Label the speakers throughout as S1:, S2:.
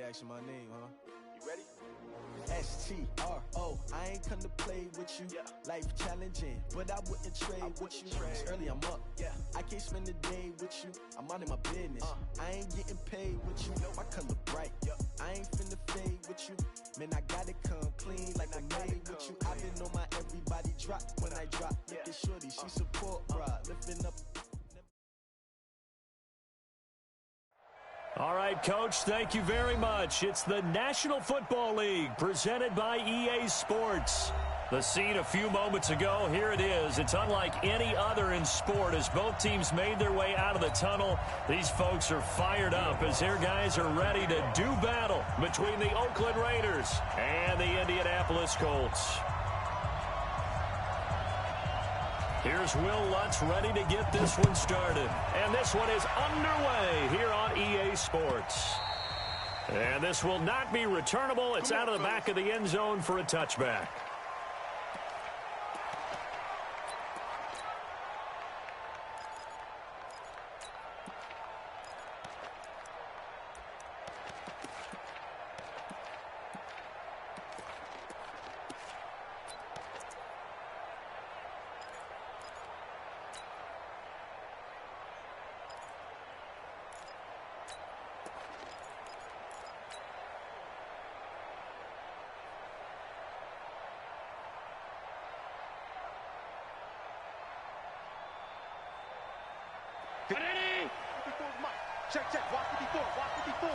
S1: asking my name, huh?
S2: You ready?
S1: S-T-R-O, I ain't come to play with you. Life challenging, but I wouldn't trade with you. It's early, I'm up. I can't spend the day with you. I'm minding my business. I ain't getting paid with you. My color bright. I ain't finna fade with you. Man, I gotta come clean like I made with you. I've been on my everybody drop when I drop. Look at shorty, she support, bruh. Lifting up.
S3: All right, Coach, thank you very much. It's the National Football League presented by EA Sports. The scene a few moments ago, here it is. It's unlike any other in sport as both teams made their way out of the tunnel. These folks are fired up as their guys are ready to do battle between the Oakland Raiders and the Indianapolis Colts. Here's Will Lutz ready to get this one started. And this one is underway here on EA Sports. And this will not be returnable. It's out of the back of the end zone for a touchback.
S2: Check, watch it before.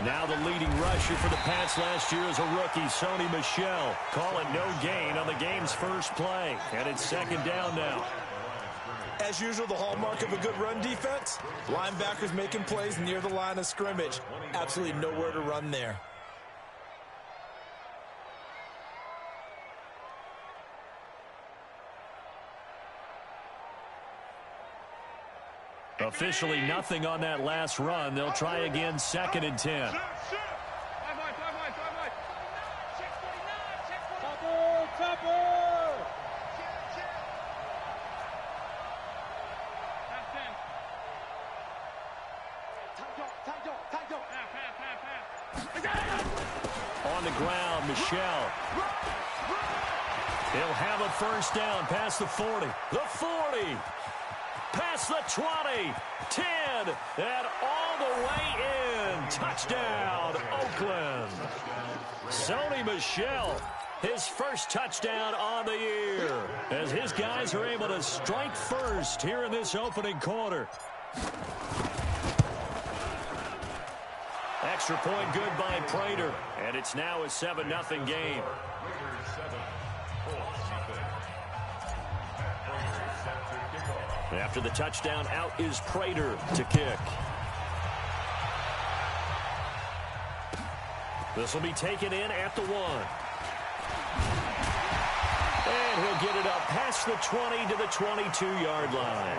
S3: Now the leading rusher for the Pats last year is a rookie, Sony Michel. Call it no gain on the game's first play. And it's second down now.
S4: As usual, the hallmark of a good run defense, linebackers making plays near the line of scrimmage. Absolutely nowhere to run there.
S3: Officially nothing on that last run. They'll try again, 2nd and 10. On the ground, Michel. He'll have a first down past the 40. The 40. Past the 20, 10, and all the way in. Touchdown, Oakland. Sony Michel, his first touchdown on the year, as his guys are able to strike first here in this opening quarter. Extra point good by Prater, and it's now a 7-0 game. After the touchdown, out is Prater to kick. This will be taken in at the 1. And he'll get it up past the 20 to the 22-yard line.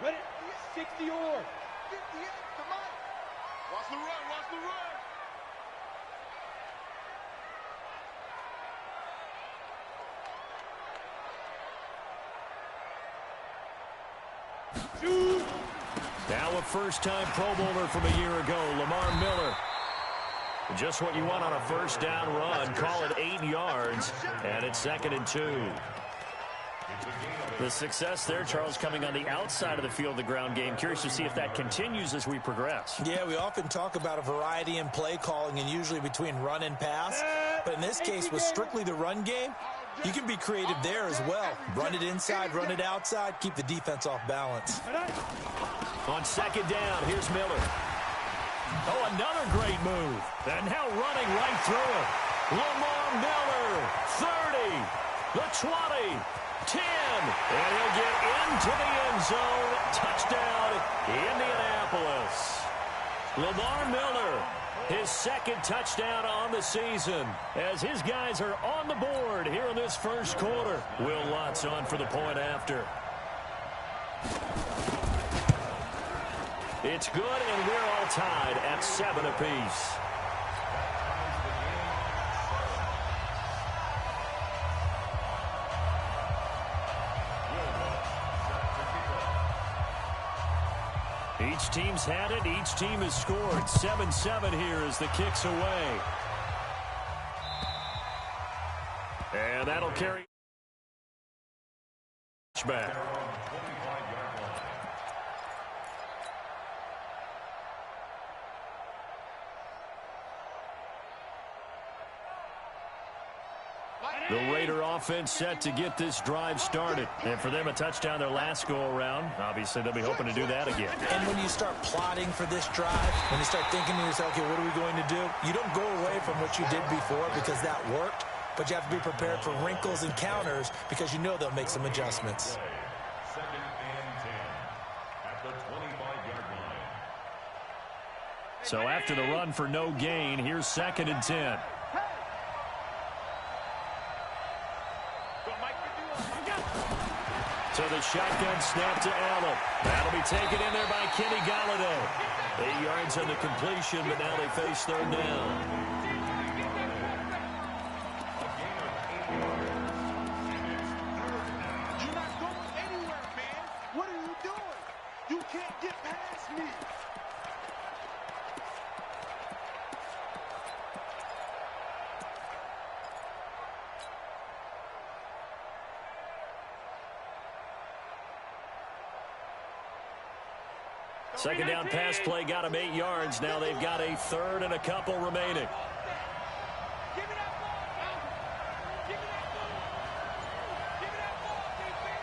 S2: Ready? 60 or 58, come on. Watch the run.
S3: Now a first-time Pro Bowler from a year ago, Lamar Miller. Just what you want on a first down run. Call it 8 yards, and it's 2nd and 2. The success there, Charles, coming on the outside of the field, the ground game. Curious to see if that continues as we progress.
S4: Yeah, we often talk about a variety in play calling and usually between run and pass. But in this case, with strictly the run game, you can be creative there as well. Run it inside, run it outside, keep the defense off balance.
S3: On 2nd down, here's Miller. Oh, another great move. And now running right through it. Lamar Miller, 30, the 20. 10, and he'll get into the end zone. Touchdown, Indianapolis. Lamar Miller, his 2nd touchdown on the season, as his guys are on the board here in this first quarter. Will Lutz on for the point after. It's good, and we're all tied at 7 apiece. Each team's had it. Each team has scored. 7-7 here as the kick's away. And that'll carry back. The Raider offense set to get this drive started. And for them, a touchdown their last go-around. Obviously, they'll be hoping to do that again.
S4: And when you start plotting for this drive, when you start thinking to yourself, okay, what are we going to do? You don't go away from what you did before because that worked, but you have to be prepared for wrinkles and counters because you know they'll make some adjustments.
S5: 2nd and 10 at the 25-yard line.
S3: So after the run for no gain, here's 2nd and 10. So the shotgun snap to Allen. That'll be taken in there by Kenny Golladay. 8 yards on the completion, but now they face 3rd down.
S6: You're not going anywhere, man. What are you doing? You can't get past me.
S3: Second down pass play got him 8 yards. Now they've got a 3rd and a couple remaining.
S6: Give me that ball, Alvin. Give me that ball. Give me that ball, defense.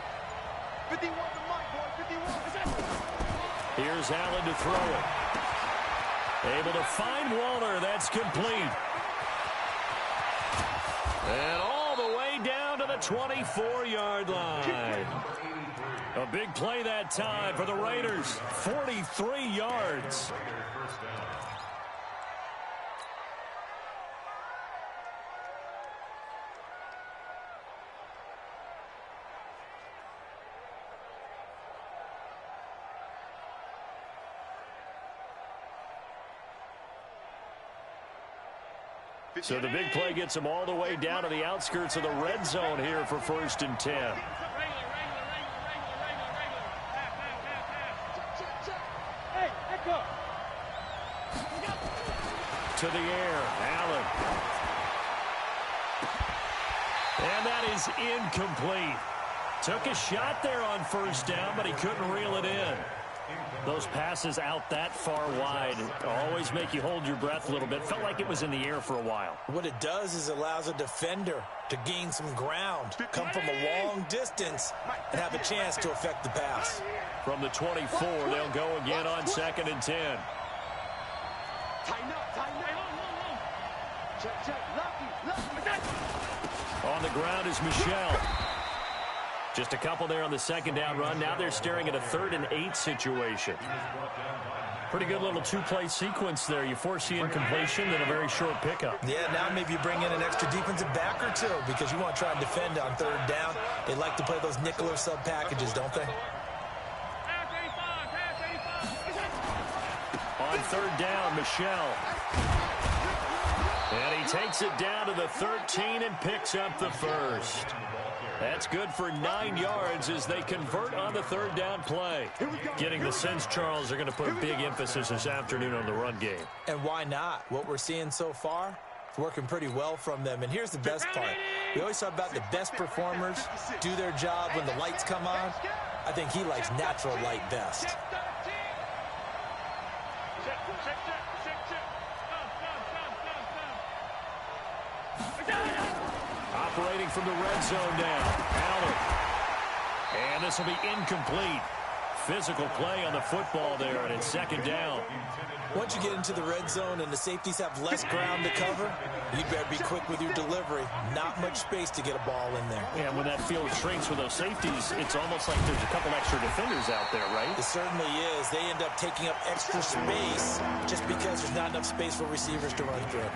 S6: 51 to Mike, boy. 51.
S3: Here's Allen to throw it. Able to find Waller. That's complete. And all the way down to the 24-yard line. A big play that time for the Raiders. 43 yards. So the big play gets them all the way down to the outskirts of the red zone here for 1st and 10. To the air, Allen. And that is incomplete. Took a shot there on 1st down, but he couldn't reel it in. Those passes out that far wide always make you hold your breath a little bit. Felt like it was in the air for a while.
S4: What it does is allows a defender to gain some ground, come from a long distance, and have a chance to affect the pass.
S3: From the 24, they'll go again on 2nd and 10.
S6: Tighten up, tighten up. Check, check. Lucky.
S3: On the ground is Michelle. Just a couple there on the 2nd down run. Now they're staring at a 3rd and 8 situation. Pretty good little 2-play sequence there. You force the incompletion, then a very short pickup.
S4: Yeah, now maybe you bring in an extra defensive back or two because you want to try and defend on 3rd down. They like to play those nickel or sub packages, don't they?
S3: On 3rd down, Michelle. And he takes it down to the 13 and picks up the 1st. That's good for 9 yards as they convert on the 3rd down play. Getting the sense, Charles, they're going to put a big emphasis this afternoon on the run game.
S4: And why not? What we're seeing so far, it's working pretty well from them. And here's the best part. We always talk about the best performers do their job when the lights come on. I think he likes natural light best.
S3: Operating from the red zone now. Allen. And this will be incomplete. Physical play on the football there, and it's 2nd down.
S4: Once you get into the red zone and the safeties have less ground to cover, you better be quick with your delivery. Not much space to get a ball in there.
S3: And when that field shrinks with those safeties, it's almost like there's a couple extra defenders out there, right?
S4: It certainly is. They end up taking up extra space just because there's not enough space for receivers to run through.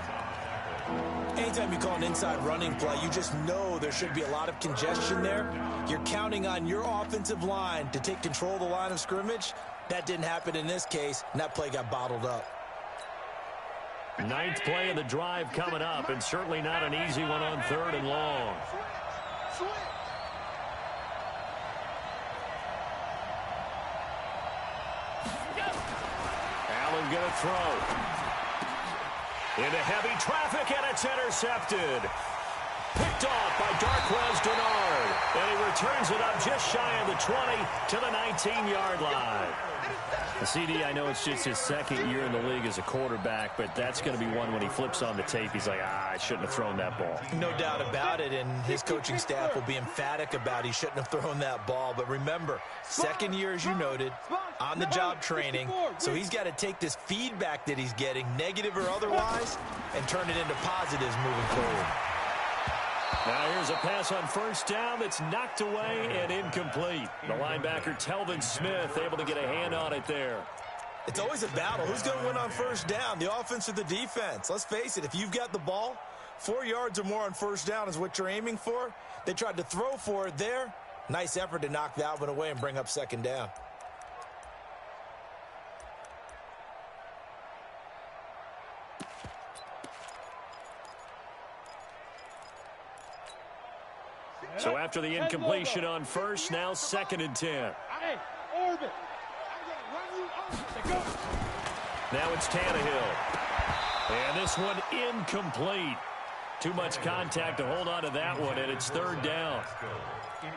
S4: Anytime you call an inside running play, you just know there should be a lot of congestion there. You're counting on your offensive line to take control of the line of scrimmage. That didn't happen in this case, and that play got bottled up.
S3: 9th play of the drive coming up, and certainly not an easy one on 3rd and long. going to throw. Into heavy traffic, and it's intercepted. Picked off by Darquez Dennard. And he returns it up just shy of the 20 to the 19-yard line. The CD, I know it's just his second year in the league as a quarterback, but that's going to be one when he flips on the tape. He's like, I shouldn't have thrown that ball.
S4: No doubt about it, and his coaching staff will be emphatic about he shouldn't have thrown that ball. But remember, second year, as you noted, on-the-job training, so he's got to take this feedback that he's getting, negative or otherwise, and turn it into positives moving forward.
S3: Now here's a pass on first down that's knocked away and incomplete. The linebacker, Telvin Smith, able to get a hand on it there.
S4: It's always a battle. Who's going to win on first down, the offense or the defense? Let's face it, if you've got the ball, 4 yards or more on first down is what you're aiming for. They tried to throw for it there. Nice effort to knock that one away and bring up second down.
S3: So after the incompletion on first, now 2nd and 10.
S2: Hey, Orbit. I'm going to run you over.
S3: Now it's Tannehill. And this one incomplete. Too much contact to hold on to that one, and it's 3rd down.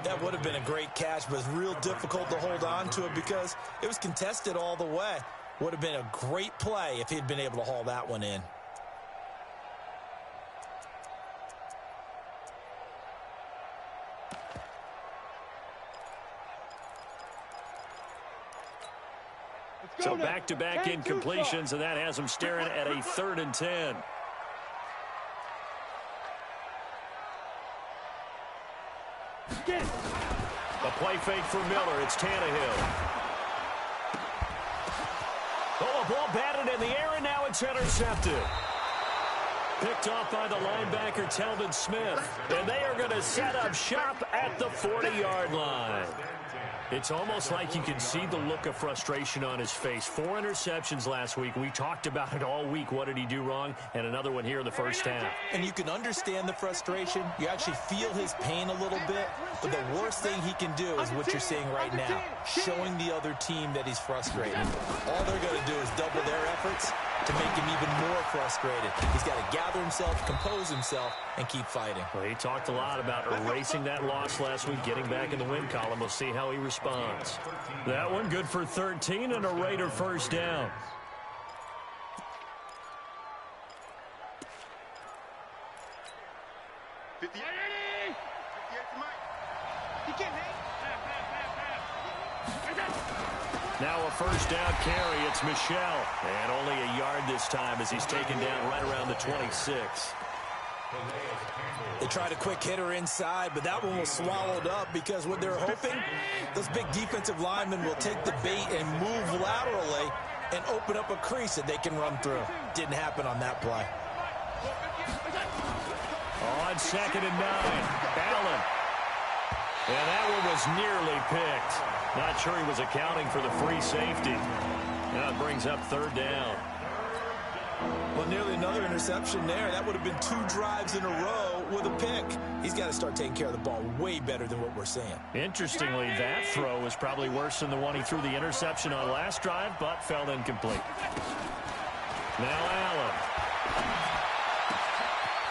S4: That would have been a great catch, but it's real difficult to hold on to it because it was contested all the way. Would have been a great play if he'd been able to haul that one in.
S3: So back-to-back incompletions, and that has him staring at a 3rd and 10. A play fake for Miller. It's Tannehill. Oh, a ball batted in the air, and now it's intercepted. Picked off by the linebacker, Telvin Smith. And they are going to set up shop at the 40-yard line. It's almost like you can see the look of frustration on his face. 4 interceptions last week. We talked about it all week. What did he do wrong? And another one here in the first half.
S4: And you can understand the frustration. You actually feel his pain a little bit. But the worst thing he can do is what you're seeing right now, showing the other team that he's frustrated. All they're going to do is double their efforts to make him even more frustrated. He's got to gather himself, compose himself, and keep fighting.
S3: Well, he talked a lot about erasing that loss last week, getting back in the win column. We'll see how he responds. That one good for 13 and a Raider first down. Now a first down carry. It's Michelle. And only a yard this time as he's taken down right around the 26.
S4: They tried a quick hitter inside, but that one was swallowed up because what they're hoping, those big defensive linemen will take the bait and move laterally and open up a crease that they can run through. Didn't happen on that play.
S3: On 2nd and 9, Allen. And that one was nearly picked. Not sure he was accounting for the free safety. Now it brings up 3rd down.
S4: Well, nearly another interception there. That would have been 2 drives in a row with a pick. He's got to start taking care of the ball way better than what we're seeing.
S3: Interestingly, that throw was probably worse than the one he threw the interception on last drive, but fell incomplete. Now Allen.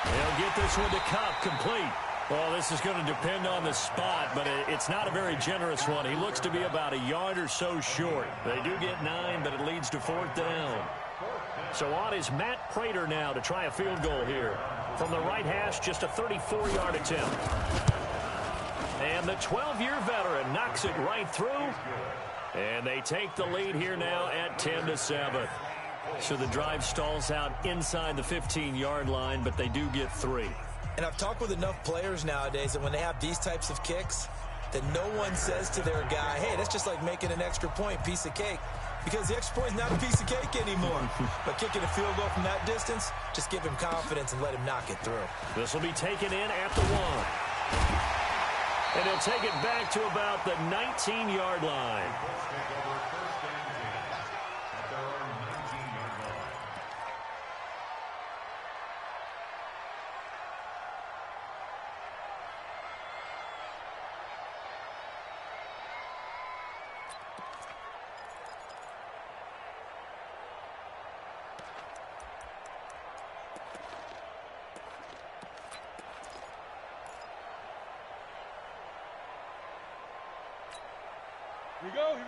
S3: He'll get this one to Cup, complete. Well, this is going to depend on the spot, but it's not a very generous one. He looks to be about a yard or so short. They do get 9, but it leads to 4th down. So on is Matt Prater now to try a field goal here. From the right hash, just a 34-yard attempt. And the 12-year veteran knocks it right through. And they take the lead here now at 10-7. So the drive stalls out inside the 15-yard line, but they do get 3.
S4: And I've talked with enough players nowadays that when they have these types of kicks, that no one says to their guy, hey, that's just like making an extra point, piece of cake. Because the extra point is not a piece of cake anymore. But kicking a field goal from that distance, just give him confidence and let him knock it through.
S3: This will be taken in at the 1. And he'll take it back to about the 19-yard line.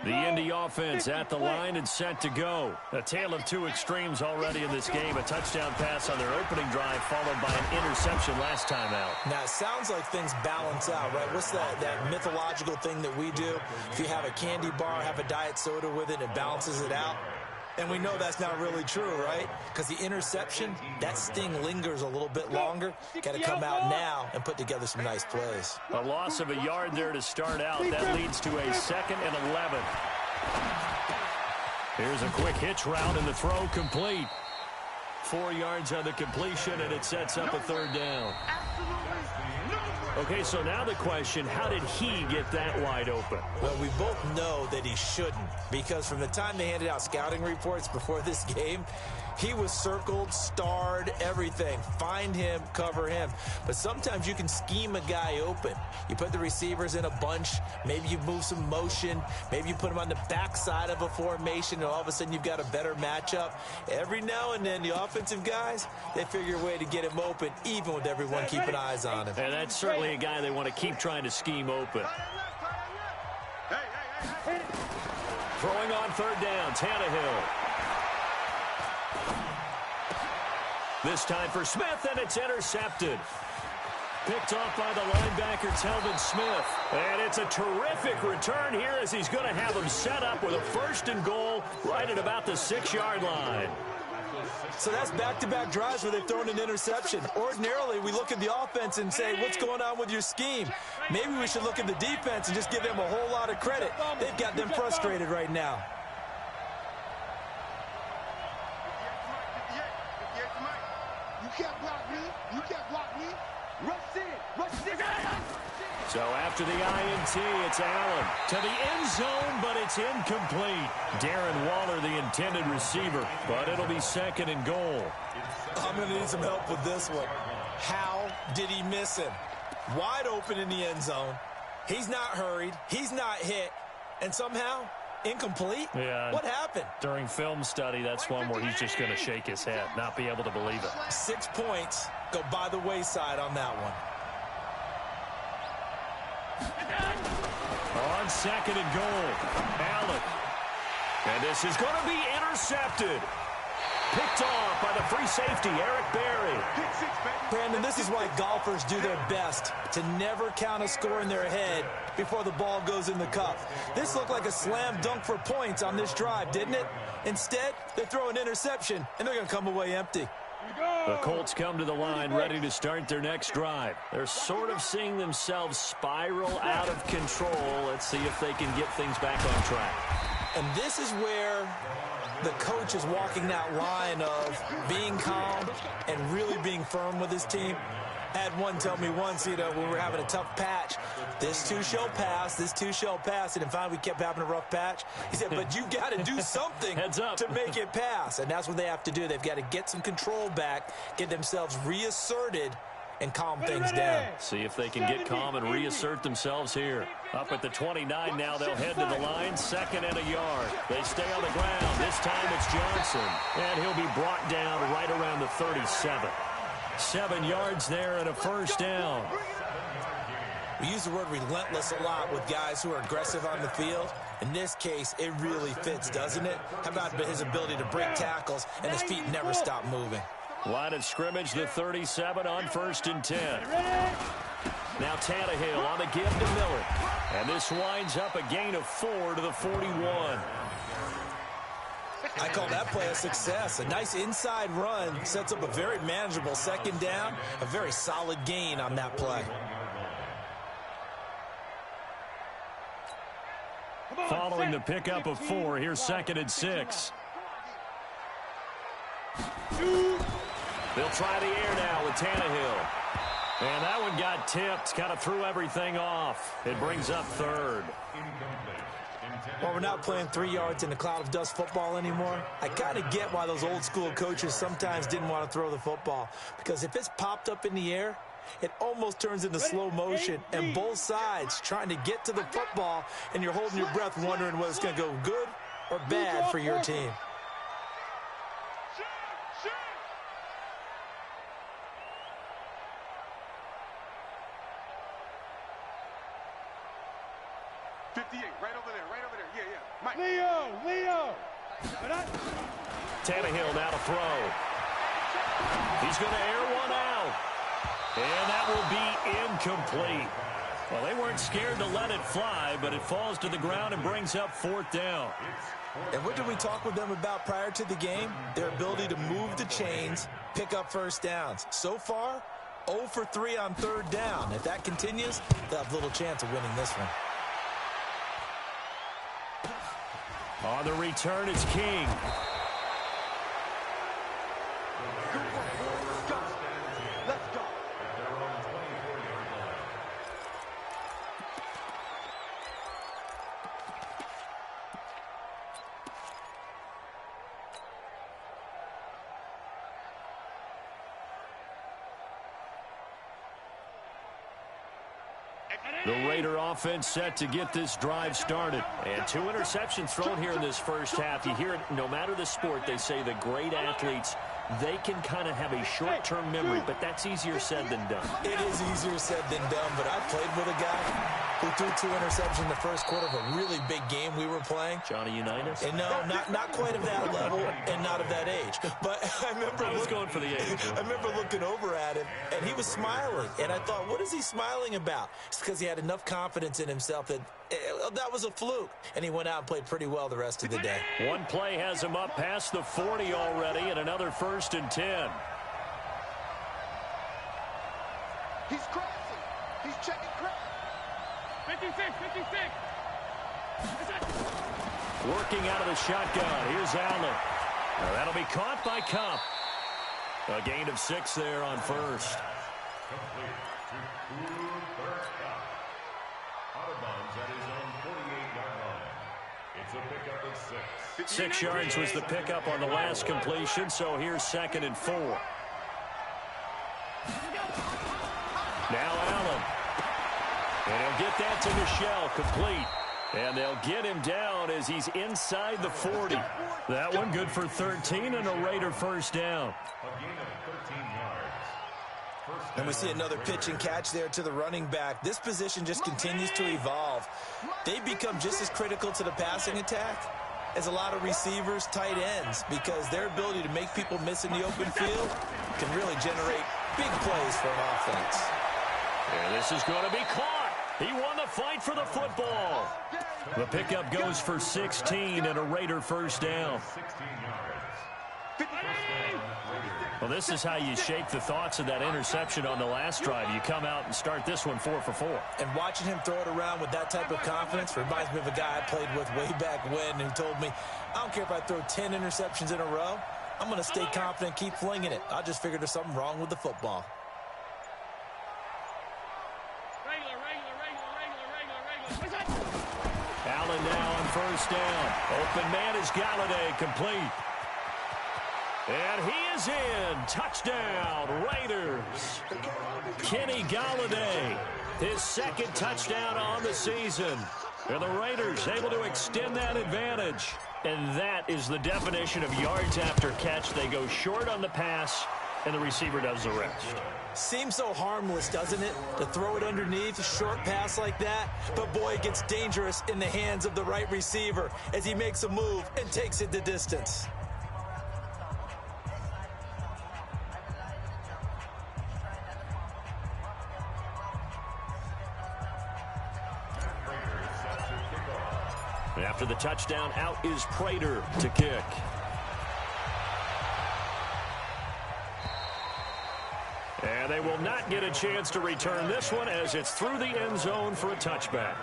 S3: The Indy offense at the line and set to go. A tale of two extremes already in this game. A touchdown pass on their opening drive followed by an interception last time out.
S4: Now, it sounds like things balance out, right? What's that mythological thing that we do? If you have a candy bar, have a diet soda with it, it balances it out. And we know that's not really true, right? Because the interception, that sting lingers a little bit longer. Got to come out now and put together some nice plays.
S3: A loss of a yard there to start out. That leads to a 2nd and 11. Here's a quick hitch route and the throw complete. 4 yards on the completion, and it sets up a 3rd down. Okay, so now the question, how did he get that wide open?
S4: Well, we both know that he shouldn't, because from the time they handed out scouting reports before this game, he was circled, starred, everything. Find him, cover him. But sometimes you can scheme a guy open. You put the receivers in a bunch. Maybe you move some motion. Maybe you put him on the backside of a formation, and all of a sudden you've got a better matchup. Every now and then, the offensive guys, they figure a way to get him open, even with everyone keeping eyes on him.
S3: And that's certainly a guy they want to keep trying to scheme open. Throwing on 3rd down, Tannehill. This time for Smith, and it's intercepted. Picked off by the linebacker, Telvin Smith. And it's a terrific return here as he's going to have him set up with a 1st and goal right at about the 6-yard line.
S4: So that's back-to-back drives where they've thrown an interception. Ordinarily, we look at the offense and say, what's going on with your scheme? Maybe we should look at the defense and just give them a whole lot of credit. They've got them frustrated right now.
S6: You can't block me. You can't block me. Rush in. Rush in.
S3: So after the INT, it's Allen to the end zone, but it's incomplete. Darren Waller, the intended receiver, but it'll be 2nd and goal.
S4: I'm going to need some help with this one. How did he miss him? Wide open in the end zone. He's not hurried. He's not hit. And somehow, incomplete?
S3: Yeah.
S4: What happened?
S3: During film study, that's one where he's just going to shake his head, not be able to believe it.
S4: 6 points go by the wayside on that one.
S3: On 2nd and goal, Allen. And this is going to be intercepted. Picked off by the free safety, Eric Berry.
S4: Brandon, this is why golfers do their best to never count a score in their head before the ball goes in the cup. This looked like a slam dunk for points on this drive, didn't it? Instead, they throw an interception, and they're going to come away empty.
S3: The Colts come to the line ready to start their next drive. They're sort of seeing themselves spiral out of control. Let's see if they can get things back on track.
S4: And this is where the coach is walking that line of being calm and really being firm with his team. I had one tell me once, when we were having a tough patch, this too shall pass, this too shall pass. And finally, we kept having a rough patch. He said, but you got to do something
S3: Heads up.
S4: to make it pass. And that's what they have to do. They've got to get some control back, get themselves reasserted, and calm things down.
S3: See if they can get calm and reassert themselves here. Up at the 29 now, they'll head to the line, 2nd and a yard. They stay on the ground. This time it's Johnson, and he'll be brought down right around the 37. 7 yards there and a 1st down.
S4: We use the word relentless a lot with guys who are aggressive on the field. In this case, it really fits, doesn't it? How about his ability to break tackles and his feet never stop moving?
S3: Line of scrimmage, the 37 on 1st and 10. Now Tannehill on the give to Miller. And this winds up a gain of 4 to the 41.
S4: I call that play a success. A nice inside run sets up a very manageable 2nd down. A very solid gain on that play.
S3: Following the pickup of 4, here's 2nd and 6. They'll try the air now with Tannehill. And that one got tipped, kind of threw everything off. It brings up 3rd.
S4: Well, we're not playing 3 yards in a cloud of dust football anymore. I kind of get why those old school coaches sometimes didn't want to throw the football. Because if it's popped up in the air, it almost turns into slow motion. And both sides trying to get to the football, and you're holding your breath wondering whether it's going to go good or bad for your team.
S6: 58, right over there, right over there. Yeah, yeah. Mike.
S2: Leo.
S3: Tannehill now to throw. He's going to air one out. And that will be incomplete. Well, they weren't scared to let it fly, but it falls to the ground and brings up 4th down.
S4: And what did we talk with them about prior to the game? Their ability to move the chains, pick up first downs. So far, 0 for 3 on 3rd down. If that continues, they'll have little chance of winning this one.
S3: On the return, it's King.
S6: Let's go.
S3: The Raider offense set to get this drive started. And 2 interceptions thrown here in this first half. You hear it, no matter the sport, they say the great athletes, they can kind of have a short-term memory, but that's easier said than done.
S4: It is easier said than done, but I played with a guy who threw 2 interceptions in the first quarter of a really big game we were playing.
S3: Johnny Unitas?
S4: And no, not quite of that level and not of that age. But I remember
S3: I was going for the age.
S4: I remember looking over at him, and he was smiling. And I thought, what is he smiling about? It's because he had enough confidence in himself that that was a fluke. And he went out and played pretty well the rest of the day.
S3: One play has him up past the 40 already, and another 1st and 10.
S6: He's crossing. He's checking crap.
S2: 56.
S3: Working out of the shotgun. Here's Allen. Now that'll be caught by Cup. A gain of 6 there on 1st.
S5: Complete to Cooper Cup. Out of bounds at his own 48-yard line. It's a pickup of 6.
S3: 6 yards was the pickup on the last completion, so here's 2nd and 4. Now Allen. And he'll get that to Michelle, complete. And they'll get him down as he's inside the 40. That one good for 13 and a Raider 1st down.
S5: A gain of 13 yards.
S4: And we see another pitch and catch there to the running back. This position just continues to evolve. They become just as critical to the passing attack as a lot of receivers, tight ends, because their ability to make people miss in the open field can really generate big plays for an offense.
S3: And this is going to be caught. He won the fight for the football. The pickup goes for 16 and a Raider 1st down.
S5: 16 yards.
S3: Well, this is how you shape the thoughts of that interception on the last drive. You come out and start this one 4 for 4.
S4: And watching him throw it around with that type of confidence reminds me of a guy I played with way back when who told me, I don't care if I throw 10 interceptions in a row. I'm going to stay confident, keep flinging it. I just figured there's something wrong with the football.
S3: Allen now on 1st down. Open man is Galladay, complete. And he is in. Touchdown, Raiders. Kenny Galladay, his 2nd touchdown on the season. And the Raiders able to extend that advantage. And that is the definition of yards after catch. They go short on the pass, and the receiver does the rest.
S4: Seems so harmless, doesn't it, to throw it underneath a short pass like that? But, boy, it gets dangerous in the hands of the right receiver as he makes a move and takes it the distance.
S3: After the touchdown, out is Prater to kick. And they will not get a chance to return this one as it's through the end zone for a touchback.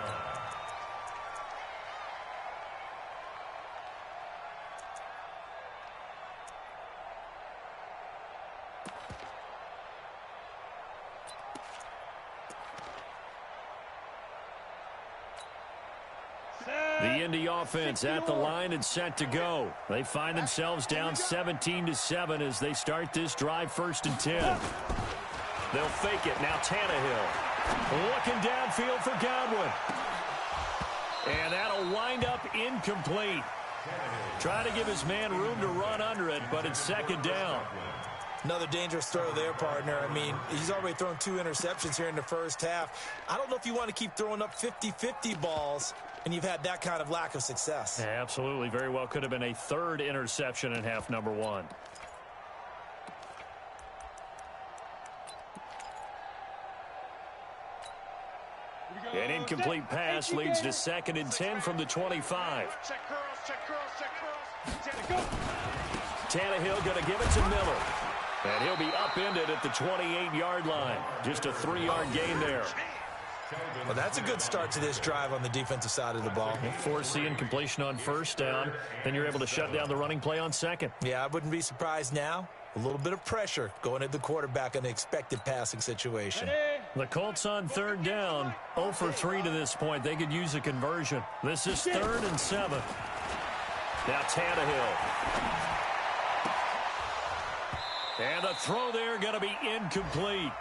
S3: The Indy offense at the line and set to go. They find themselves down 17-7 as they start this drive 1st and 10. They'll fake it. Now Tannehill looking downfield for Godwin. And that'll wind up incomplete. Trying to give his man room to run under it, but it's 2nd down.
S4: Another dangerous throw there, partner. I mean, he's already thrown 2 interceptions here in the first half. I don't know if you want to keep throwing up 50-50 balls and you've had that kind of lack of success.
S3: Yeah, absolutely. Very well could have been a third interception in half number one. An incomplete pass leads to 2nd and 10 from the 25.
S6: Check curls, check curls, check curls.
S3: Tannehill going to give it to Miller. And he'll be upended at the 28-yard line. Just a 3-yard gain there.
S4: Well, that's a good start to this drive on the defensive side of the ball.
S3: Force the incompletion on first down. Then you're able to shut down the running play on second.
S4: Yeah, I wouldn't be surprised now. A little bit of pressure going at the quarterback in the expected passing situation.
S3: The Colts on 3rd down. 0 for 3 to this point. They could use a conversion. This is 3rd and 7. Now Tannehill. And the throw there going to be incomplete.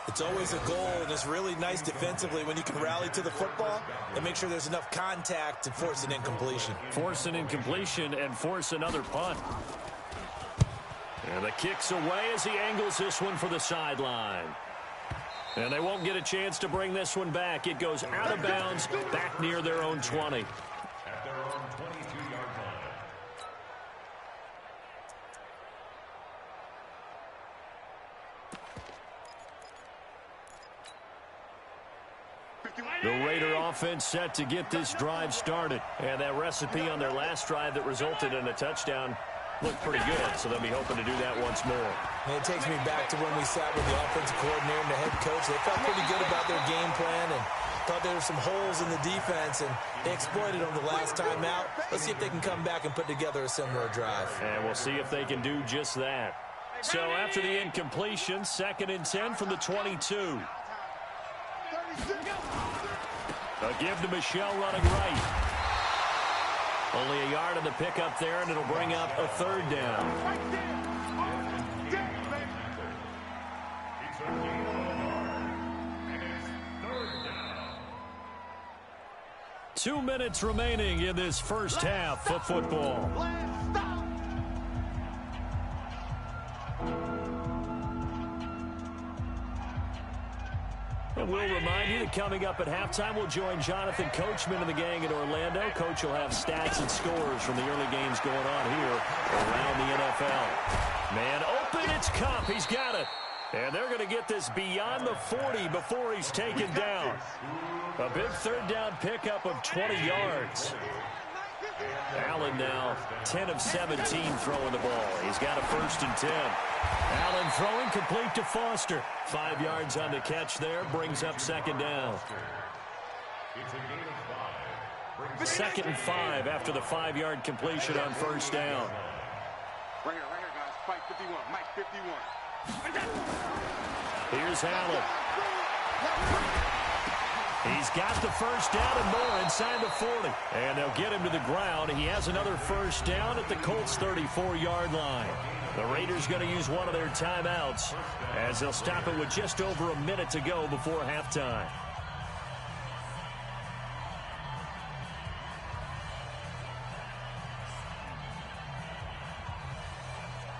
S4: It's always a goal, and it's really nice defensively when you can rally to the football and make sure there's enough contact to force an incompletion.
S3: Force an incompletion and force another punt. And the kick's away as he angles this one for the sideline. And they won't get a chance to bring this one back. It goes out of bounds, back near their own 20.
S5: At their own 22-yard line.
S3: The Raider offense set to get this drive started. And that recipe on their last drive that resulted in a touchdown looked pretty good, so they'll be hoping to do that once more.
S4: And it takes me back to when we sat with the offensive coordinator and the head coach. They felt pretty good about their game plan and thought there were some holes in the defense, and they exploited them the last time out. Let's see if they can come back and put together a similar drive.
S3: And we'll see if they can do just that. So after the incompletion, 2nd and 10 from the 22. A give to Michelle running right. Only a yard on the pickup there, and it'll bring up a 3rd down.
S5: It's a gain of 1 yard. And it's 3rd down.
S3: 2 minutes remaining in this first half of football. And we'll remind you that coming up at halftime, we'll join Jonathan Coachman and the gang in Orlando. Coach will have stats and scores from the early games going on here around the NFL. Man open, it's Cup. He's got it. And they're going to get this beyond the 40 before he's taken down. A big 3rd down pickup of 20 yards. Allen now 10 of 17 throwing the ball. He's got a 1st and 10. Allen throwing complete to Foster. 5 yards on the catch there. Brings up 2nd down.
S5: It's a gain of 5.
S3: 2nd and 5 after the 5-yard completion on 1st down.
S6: Right here, guys. Fight 51. Mike 51.
S3: Here's Allen. He's got the 1st down and more inside the 40. And they'll get him to the ground. He has another 1st down at the Colts' 34-yard line. The Raiders going to use one of their timeouts as they'll stop it with just over a minute to go before halftime.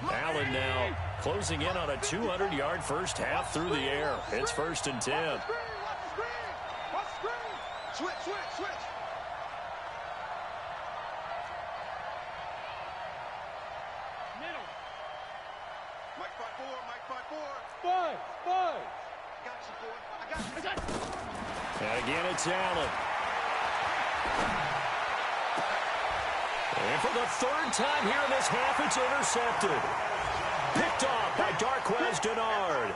S3: Allen now closing in on a 200-yard first half through the air. It's 1st and 10.
S6: Switch. Middle. Mike 5-4. 5. Got you, boy. I got you.
S3: And again, it's Allen. And for the 3rd time here in this half, it's intercepted. Picked off by Darquez Denard.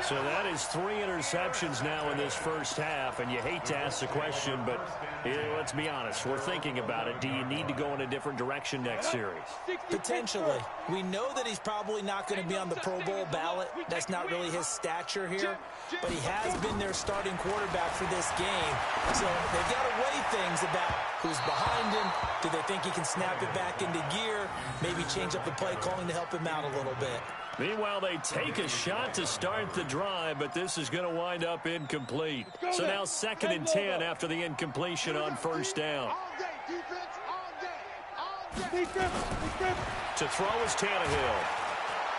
S3: So that is 3 interceptions now in this first half, and you hate to ask the question, but let's be honest, we're thinking about it. Do you need to go in a different direction next series?
S4: Potentially. We know that he's probably not going to be on the Pro Bowl ballot. That's not really his stature here, but he has been their starting quarterback for this game. So they've got to weigh things about who's behind him. Do they think he can snap it back into gear? Maybe change up the play calling to help him out a little bit.
S3: Meanwhile, they take a shot to start the drive, but this is going to wind up incomplete. So now 2nd and 10 after the incompletion on 1st down.
S6: All day, defense. All day.
S3: To throw is Tannehill.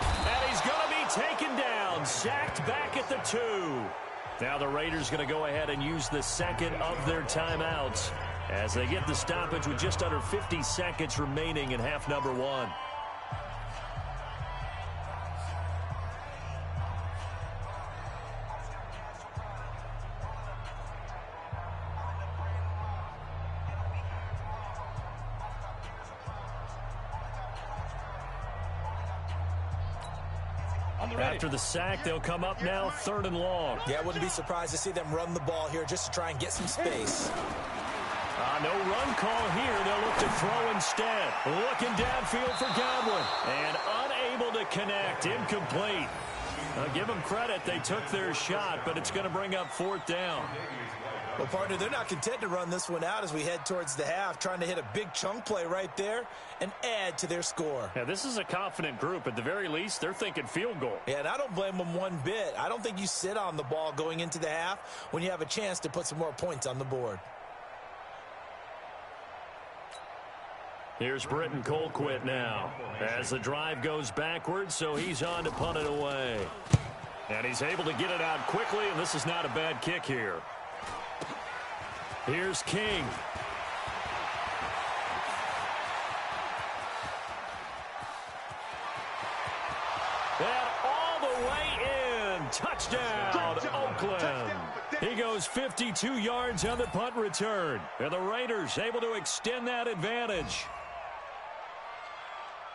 S3: And he's going to be taken down, sacked back at the 2. Now the Raiders going to go ahead and use the 2nd of their timeouts. as they get the stoppage with just under 50 seconds remaining in half number 1. After the sack, they'll come up now 3rd and long.
S4: Yeah, I wouldn't be surprised to see them run the ball here just to try and get some space.
S3: No run call here. They'll look to throw instead. Looking downfield for Godwin. And unable to connect. Incomplete. Give them credit. They took their shot, but it's going to bring up 4th down.
S4: Well, partner, they're not content to run this one out as we head towards the half, trying to hit a big chunk play right there and add to their score.
S3: Yeah, this is a confident group. At the very least, they're thinking field goal.
S4: Yeah, and I don't blame them one bit. I don't think you sit on the ball going into the half when you have a chance to put some more points on the board.
S3: Here's Britton Colquitt now as the drive goes backwards, so he's on to punt it away. And he's able to get it out quickly, and this is not a bad kick here. Here's King. And all the way in. Touchdown, Oakland. He goes 52 yards on the punt return. And the Raiders able to extend that advantage.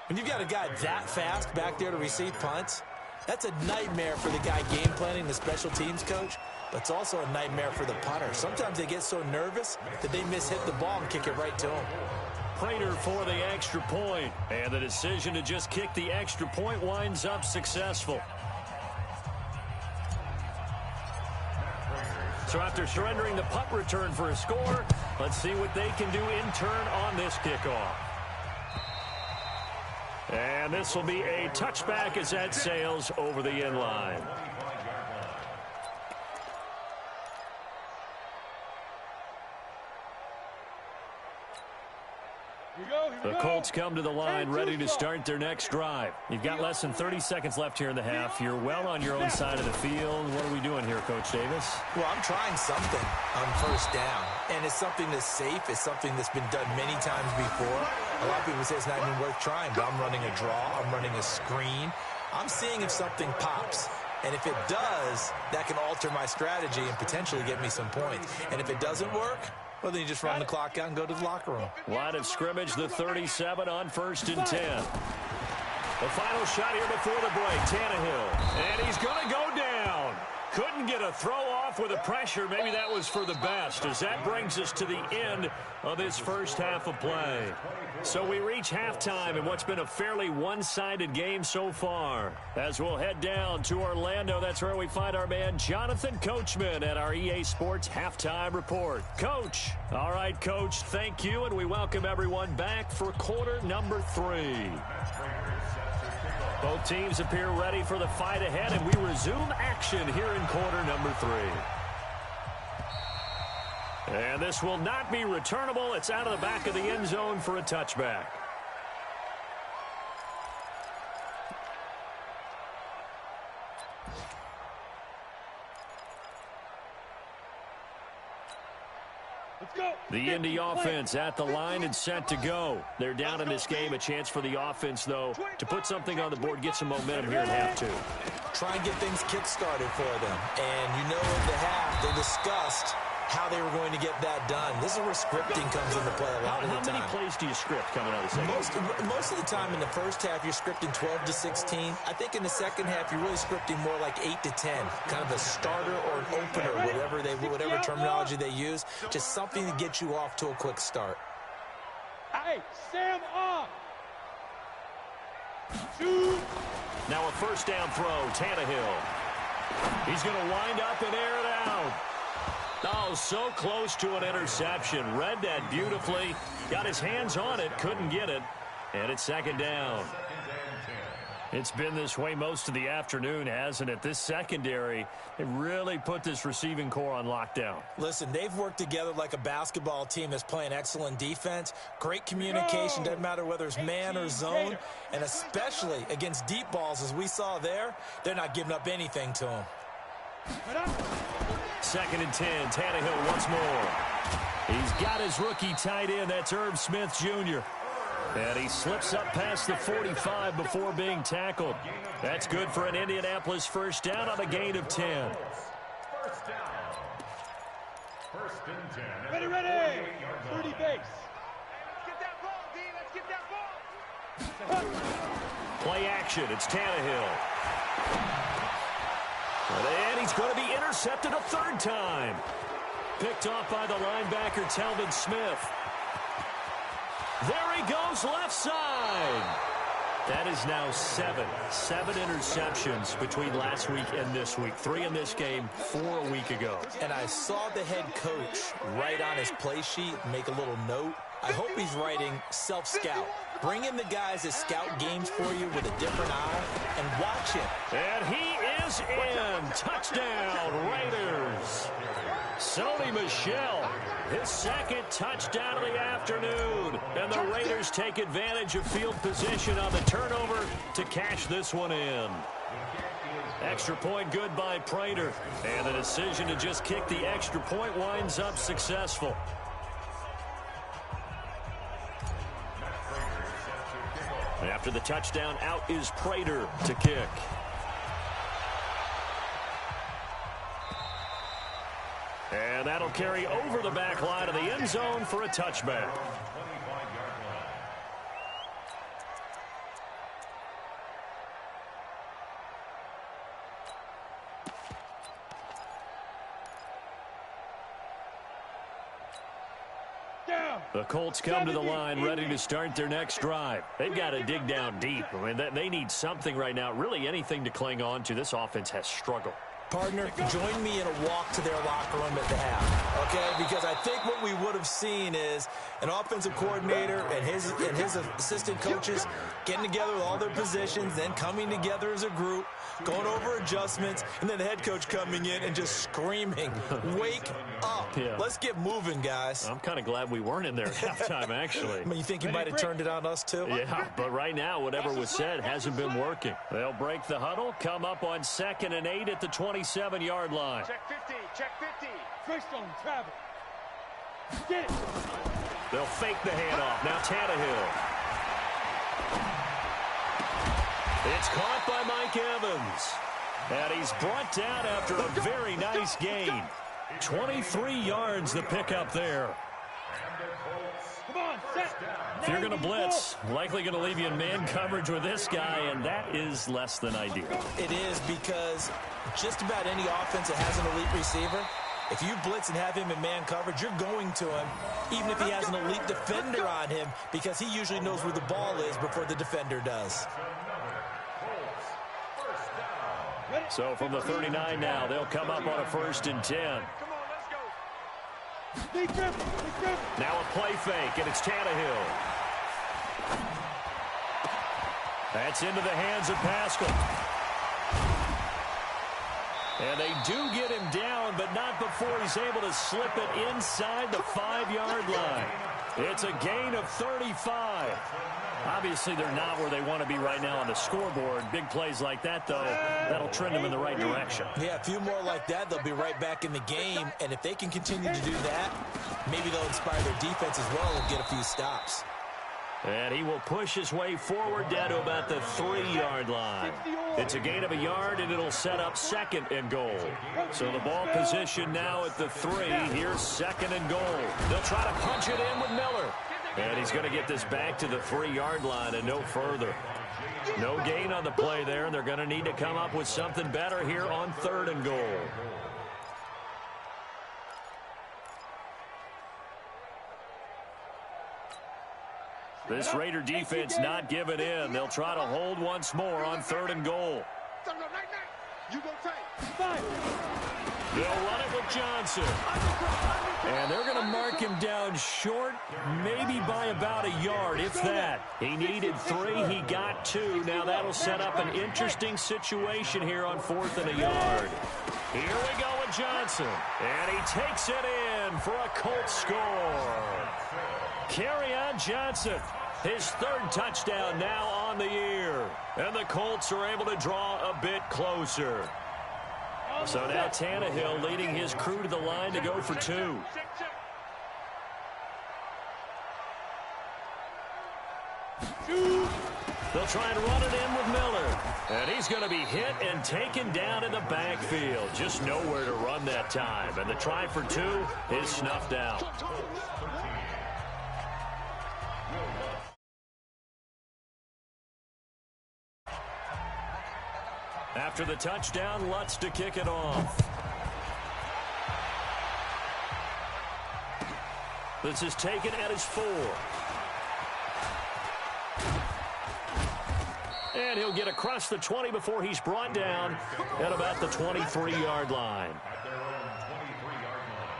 S4: When you've got a guy that fast back there to receive punts, that's a nightmare for the guy game planning, the special teams coach. But it's also a nightmare for the punter. Sometimes they get so nervous that they hit the ball and kick it right to him.
S3: Prater for the extra point. And the decision to just kick the extra point winds up successful. So after surrendering the punt return for a score, let's see what they can do in turn on this kickoff. And this will be a touchback as that sails over the end line. The Colts come to the line ready to start their next drive. You've got less than 30 seconds left here in the half. You're well on your own side of the field. What are we doing here, Coach Davis?
S4: Well, I'm trying something on 1st down. And it's something that's safe. It's something that's been done many times before. A lot of people say it's not even worth trying, but I'm running a draw. I'm running a screen. I'm seeing if something pops. And if it does, that can alter my strategy and potentially get me some points. And if it doesn't work, well, then you just run the clock out and go to the locker room.
S3: Line of scrimmage, the 37 on 1st and 10. The final shot here before the break, Tannehill. And he's going to go down. Couldn't get a throw off with the pressure. Maybe that was for the best, as that brings us to the end of this first half of play. So we reach halftime in what's been a fairly one-sided game so far. As we'll head down to Orlando, that's where we find our man Jonathan Coachman at our EA Sports Halftime Report. Coach. All right, Coach, thank you, and we welcome everyone back for quarter number 3. Both teams appear ready for the fight ahead, and we resume action here in quarter number 3. And this will not be returnable. It's out of the back of the end zone for a touchback. The Indy offense at the line and set to go. They're down in this game. A chance for the offense, though, to put something on the board, get some momentum here in half 2.
S4: Try and get things kick-started for them. And you know in the half, they discussed how they were going to get that done. This is where scripting comes into play a lot of the time.
S3: How many plays do you script coming out of the second?
S4: Most of the time in the first half, you're scripting 12 to 16. I think in the second half, you're really scripting more like 8 to 10. Kind of a starter or an opener, whatever terminology they use. Just something to get you off to a quick start.
S6: Hey, Sam off.
S3: Now a first down throw, Tannehill. He's going to wind up and air it out. Oh, so close to an interception. Read that beautifully. Got his hands on it, couldn't get it. And it's second down. It's been this way most of the afternoon, hasn't it? This secondary, it really put this receiving core on lockdown.
S4: Listen, they've worked together like a basketball team that's playing excellent defense. Great communication, doesn't matter whether it's man or zone. And especially against deep balls, as we saw there, they're not giving up anything to them.
S3: 2nd and 10. Tannehill once more. He's got his rookie tight end. That's Irv Smith Jr. And he slips up past the 45 before being tackled. That's good for an Indianapolis first down on a gain of 10.
S5: First down. 1st and 10.
S2: Ready, ready. 30 base.
S6: Let's get that ball, D. Let's get that ball.
S3: Play action. It's Tannehill. And he's going to be intercepted a 3rd time. Picked off by the linebacker, Telvin Smith. There he goes, left side. That is now 7 interceptions between last week and this week. 3 in this game, 4 a week ago.
S4: And I saw the head coach write on his play sheet, make a little note. I hope he's writing self-scout. Bring in the guys that scout games for you with a different eye and watch him.
S3: And he is in. Touchdown, Raiders. Sony Michel, his 2nd touchdown of the afternoon. And the Raiders take advantage of field position on the turnover to cash this one in. Extra point good by Prater. And the decision to just kick the extra point winds up successful. After the touchdown, out is Prater to kick. And that'll carry over the back line of the end zone for a touchback. The Colts come to the line ready to start their next drive. They've got to dig down deep. I mean, they need something right now, really anything to cling on to. This offense has struggled.
S4: Partner, join me in a walk to their locker room at the half, okay? Because I think what we would have seen is an offensive coordinator and his assistant coaches getting together with all their positions, then coming together as a group, going over adjustments, and then the head coach coming in and just screaming, wake up.
S3: Yeah.
S4: Let's get moving, guys.
S3: I'm kind of glad we weren't in there at halftime, actually.
S4: I mean, you think he might have turned it on us, too?
S3: Yeah, but right now, whatever was said hasn't been working. They'll break the huddle, come up on 2nd and 8 at the 27-yard line.
S6: Check 50, check 50.
S2: First on travel. Get it.
S3: They'll fake the handoff. Now Tannehill. It's caught by Mike Evans. And he's brought down after a very nice gain. 23 yards the pickup there.
S2: Come on, set.
S3: If you're going to blitz, likely going to leave you in man coverage with this guy, and that is less than ideal.
S4: It is, because just about any offense that has an elite receiver, if you blitz and have him in man coverage, you're going to him, even if he has an elite defender on him, because he usually knows where the ball is before the defender does.
S3: So from the 39 now, they'll come up on a 1st and 10.
S6: Come on, let's go.
S2: Big grip.
S3: Now a play fake, and it's Tannehill. That's into the hands of Pascal. And they do get him down, but not before he's able to slip it inside the 5-yard line. It's a gain of 35. Obviously, they're not where they want to be right now on the scoreboard. Big plays like that, though, that'll trend them in the right direction.
S4: Yeah, a few more like that, they'll be right back in the game. And if they can continue to do that, maybe they'll inspire their defense as well and get a few stops.
S3: And he will push his way forward down to about the 3-yard line. It's a gain of a yard, and it'll set up 2nd and goal. So the ball position now at the 3. Here's 2nd and goal. They'll try to punch it in with Miller. And he's going to get this back to the 3-yard line and no further. No gain on the play there, and they're going to need to come up with something better here on 3rd and goal. This Raider defense not giving in. They'll try to hold once more on 3rd and goal.
S6: You go tight.
S3: They'll run it with Johnson. And they're going to mark him down short, maybe by about a yard, if that. He needed 3. He got 2. Now that'll set up an interesting situation here on 4th and a yard. Here we go with Johnson. And he takes it in for a Colts score. Kerryon Johnson, his 3rd touchdown now on the year. And the Colts are able to draw a bit closer. So now Tannehill leading his crew to the line to go for 2. They'll try and run it in with Miller. And he's going to be hit and taken down in the backfield. Just nowhere to run that time. And the try for 2 is snuffed out. After the touchdown, Lutz to kick it off. This is taken at his 4. And he'll get across the 20 before he's brought down at about the 23-yard line.
S5: At their own 23-yard line.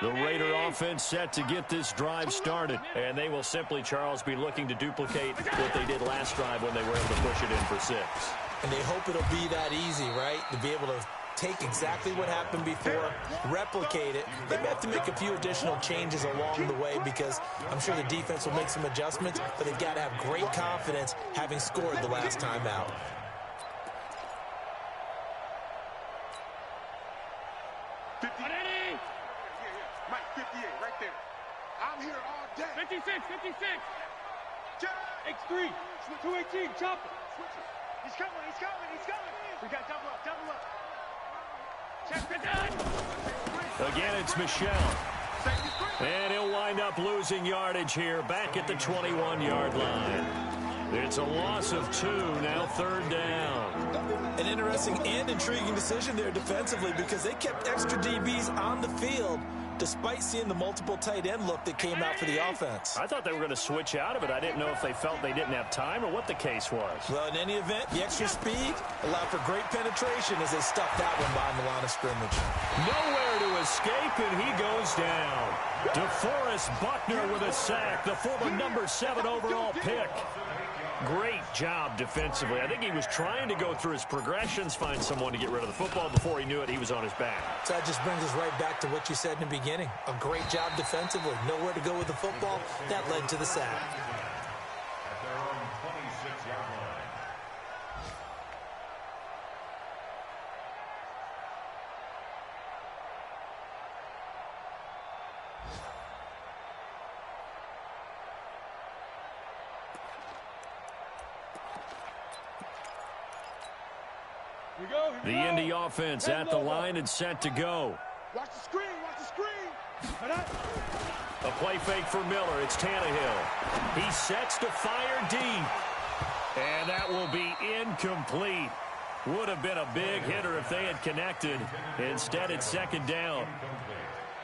S3: The Raider offense set to get this drive started. And they will simply, Charles, be looking to duplicate what they did last drive when they were able to push it in for 6.
S4: And they hope it'll be that easy, right? To be able to take exactly what happened before, replicate it. They may have to make a few additional changes along the way because I'm sure the defense will make some adjustments, but they've got to have great confidence having scored the last time out.
S6: Mike, 58, right there. I'm here all day.
S2: 56. X3. 218. Chopper.
S6: Switch it. He's coming. We got double up.
S2: Check the gun.
S3: Again, it's Michelle. And he'll wind up losing yardage here back at the 21-yard line. It's a loss of 2, now 3rd down.
S4: An interesting and intriguing decision there defensively because they kept extra DBs on the field despite seeing the multiple tight end look that came out for the offense.
S3: I thought they were going to switch out of it. I didn't know if they felt they didn't have time or what the case was.
S4: Well, in any event, the extra speed allowed for great penetration as they stuffed that one behind the line of scrimmage.
S3: Nowhere to escape, and he goes down. DeForest Buckner with a sack, the former number 7 overall pick. Great job defensively. I think he was trying to go through his progressions, find someone to get rid of the football. Before he knew it, he was on his back.
S4: So that just brings us right back to what you said in the beginning. A great job defensively. Nowhere to go with the football. That led to the sack.
S5: At their own 26-yard line.
S3: The Indy offense at the line and set to go.
S6: Watch the screen.
S3: A play fake for Miller. It's Tannehill. He sets to fire deep. And that will be incomplete. Would have been a big hitter if they had connected. Instead, it's 2nd down.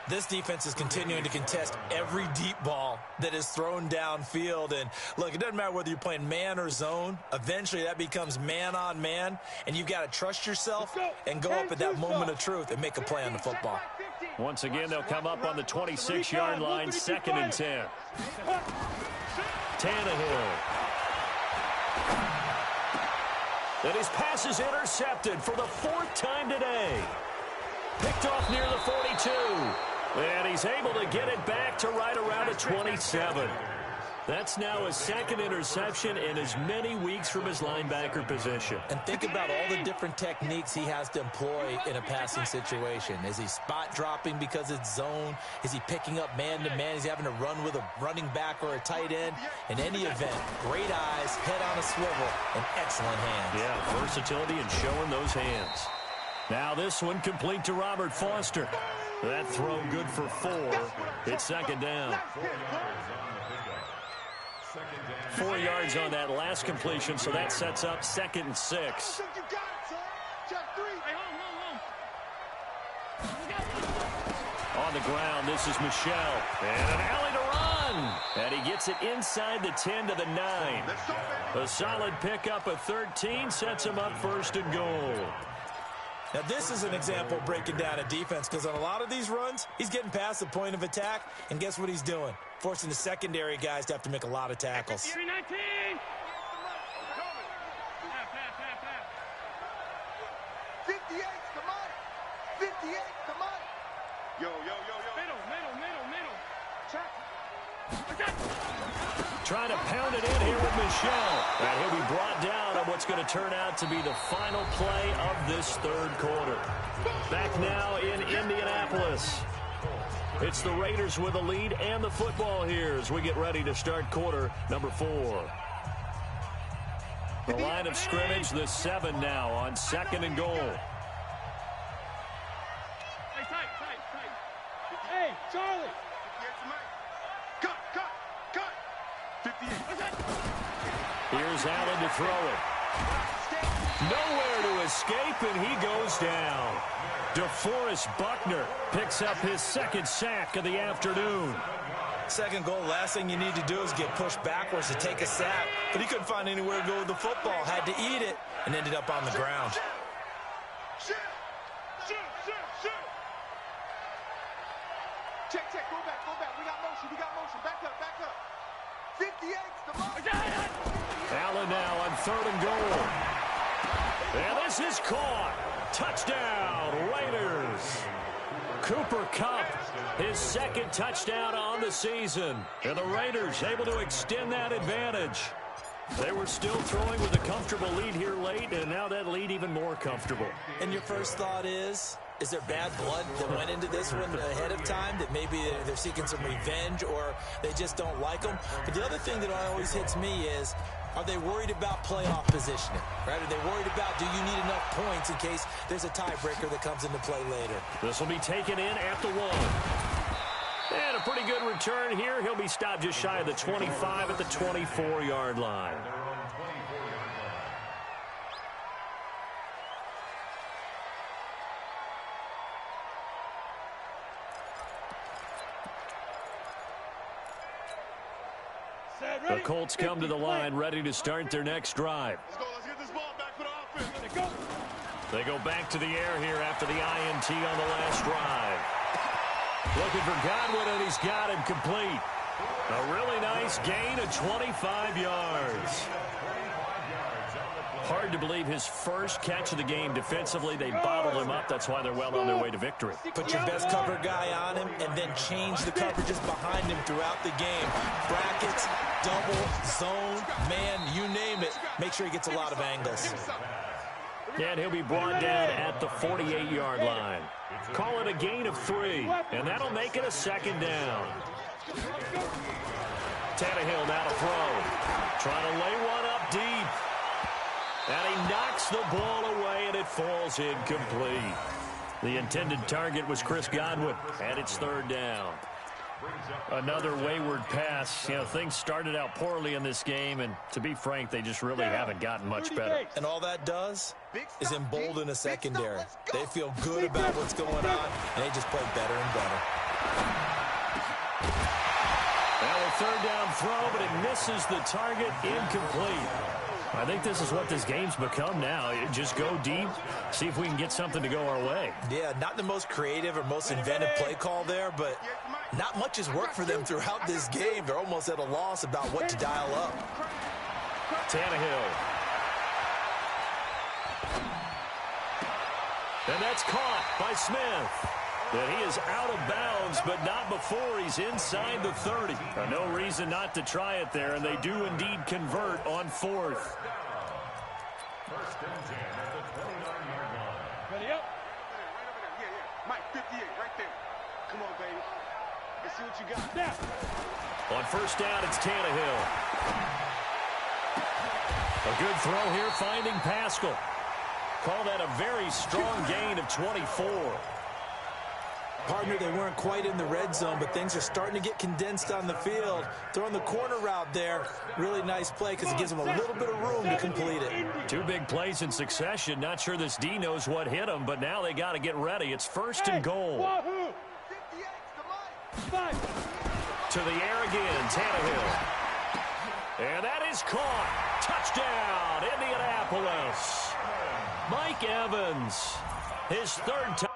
S4: This defense is continuing to contest every deep ball that is thrown downfield. And, look, it doesn't matter whether you're playing man or zone. Eventually, that becomes man-on-man, and you've got to trust yourself and go up at that moment of truth and make a play on the football.
S3: Once again, they'll come up on the 26-yard line, 2nd and 10. Tannehill. And his pass is intercepted for the 4th time today. Picked off near the 42. And he's able to get it back to right around the 27. That's now his 2nd interception in as many weeks from his linebacker position.
S4: And think about all the different techniques he has to employ in a passing situation. Is he spot dropping because it's zone? Is he picking up man-to-man? Is he having to run with a running back or a tight end? In any event, great eyes, head on a swivel, and excellent hands.
S3: Yeah, versatility and showing those hands. Now this one complete to Robert Foster. That throw good for 4. It's 2nd down. 4 yards on that last completion, so that sets up 2nd and 6. On the ground, this is Michelle. And an alley to run. And he gets it inside the 10 to the 9. A solid pickup of 13 sets him up 1st and goal.
S4: Now, this is an example of breaking down a defense because on a lot of these runs, he's getting past the point of attack, and guess what he's doing? Forcing the secondary guys to have to make a lot of tackles.
S6: 58, come on. 58, come on. Yo. Middle. Check.
S3: Trying to pound it in here with Michelle. And he'll be brought down on what's going to turn out to be the final play of this third quarter. Back now in Indianapolis. It's the Raiders with the lead and the football here as we get ready to start quarter number 4. The line of scrimmage, the 7 now on 2nd and goal.
S2: Tight. Hey, Charlie.
S6: Cut. 58.
S3: Here's Allen to throw it. Nowhere to escape, and he goes down. DeForest Buckner picks up his 2nd sack of the afternoon.
S4: Second goal, last thing you need to do is get pushed backwards to take a sack. But he couldn't find anywhere to go with the football. Had to eat it and ended up on the ground.
S6: Shoot. Check. Go back. We got motion. Back up. 58, come on.
S3: Allen now on 3rd and goal. And this is caught. Touchdown, Raiders. Cooper Kupp, his 2nd touchdown on the season. And the Raiders able to extend that advantage. They were still throwing with a comfortable lead here late, and now that lead even more comfortable.
S4: And your first thought is there bad blood that went into this one ahead of time, that maybe they're seeking some revenge or they just don't like them? But the other thing that always hits me is, are they worried about playoff positioning? Right? Are they worried about, do you need enough points in case there's a tiebreaker that comes into play later?
S3: This will be taken in at the 1. And a pretty good return here. He'll be stopped just shy of the 25 at the 24-yard line. The Colts come to the line ready to start their next drive.
S6: Let's get this ball back for the offense.
S3: They go back to the air here after the INT on the last drive. Looking for Godwin, and he's got him complete. A really nice gain of 25 yards. Hard to believe his first catch of the game defensively. They bottled him up. That's why they're well on their way to victory.
S4: Put your best cover guy on him and then change the coverages behind him throughout the game. Brackets, double, zone, man, you name it. Make sure he gets a lot of angles.
S3: And he'll be brought down at the 48-yard line. Call it a gain of 3, and that'll make it a 2nd down. Tannehill now to throw. Trying to lay one up deep. And he knocks the ball away, and it falls incomplete. The intended target was Chris Godwin, and it's 3rd down. Another wayward pass. You know, things started out poorly in this game, and to be frank, they just really haven't gotten much better.
S4: And all that does is embolden a secondary. They feel good about what's going on, and they just play better and better.
S3: Now a 3rd down throw, but it misses the target, incomplete. I think this is what this game's become now. Just go deep, see if we can get something to go our way.
S4: Yeah, not the most creative or most inventive play call there, but not much has worked for them throughout this game. They're almost at a loss about what to dial up.
S3: Tannehill. And that's caught by Smith. And he is out of bounds, but not before he's inside the 30. No reason not to try it there, and they do indeed convert on 4th.
S5: First and 10 at the 29-yard line.
S2: Ready up.
S6: Yeah. Mike, 58, right there. Come on, baby. Let's see what you got.
S2: Now.
S3: On 1st down, it's Tannehill. A good throw here, finding Pascal. Call that a very strong gain of 24.
S4: Partner, they weren't quite in the red zone, but things are starting to get condensed on the field. Throwing the corner route there, really nice play because it gives them a little bit of room to complete it.
S3: 2 big plays in succession. Not sure this D knows what hit him, but now they got to get ready. It's 1st and goal.
S2: Wahoo!
S6: 58, come on.
S2: 5.
S3: To the air again, Tannehill. And that is caught. Touchdown, Indianapolis. Mike Evans, his 3rd touchdown.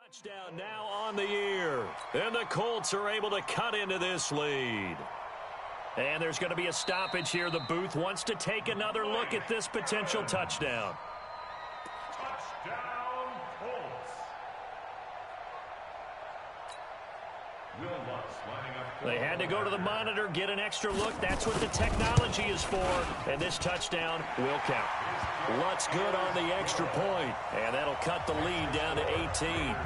S3: Touchdown now on the year. And the Colts are able to cut into this lead. And there's going to be a stoppage here. The booth wants to take another look at this potential touchdown.
S5: Touchdown, Colts. Will Lutz lining up.
S3: They had to go to the monitor, get an extra look. That's what the technology is for. And this touchdown will count. Lutz good on the extra point. And that'll cut the lead down to 18.